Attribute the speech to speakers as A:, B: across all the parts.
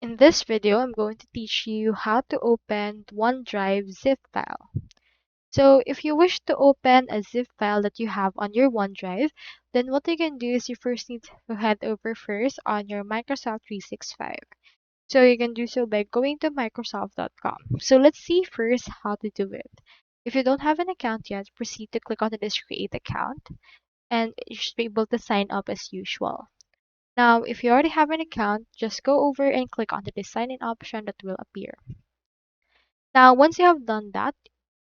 A: In this video, I'm going to teach you how to open OneDrive zip file. So if you wish to open a zip file that you have on your OneDrive, then what you can do is you first need to head over first on your Microsoft 365. So you can do so by going to Microsoft.com. So let's see first how to do it. If you don't have an account yet, proceed to click on this create account and you should be able to sign up as usual. Now, if you already have an account, just go over and click on the sign in option that will appear. Now, once you have done that,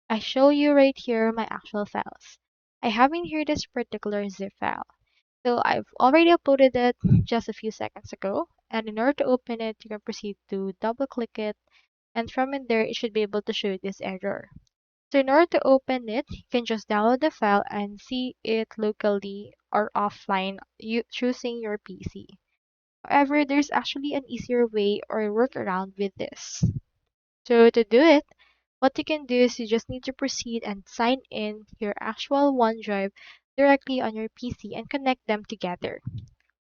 A: I show you right here my actual files. I have in here this particular zip file. So I've already uploaded it just a few seconds ago. And in order to open it, you can proceed to double click it. And from in there, it should be able to show you this error. So in order to open it, you can just download the file and see it locally or offline choosing your PC. However, there's actually an easier way or workaround with this. So to do it, what you can do is you just need to proceed and sign in your actual OneDrive directly on your PC and connect them together.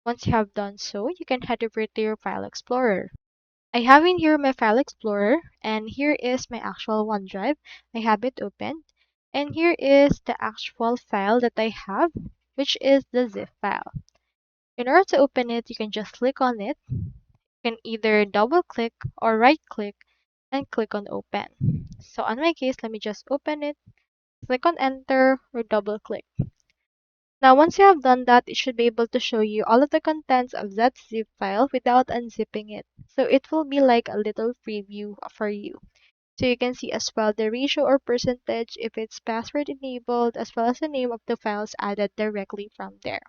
A: Once you have done so, you can head over to your File Explorer. I have in here my File Explorer, and here is my actual OneDrive. I have it open, and here is the actual file that I have, which is the zip file. In order to open it, you can just click on it. You can either double click or right click and click on open. So on my case, let me just open it, click on enter or double click. Now once you have done that, it should be able to show you all of the contents of that zip file without unzipping it. So it will be like a little preview for you. So you can see as well the ratio or percentage if it's password enabled as well as the name of the files added directly from there.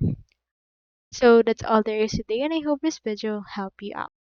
A: So that's all there is today and I hope this video helped you out.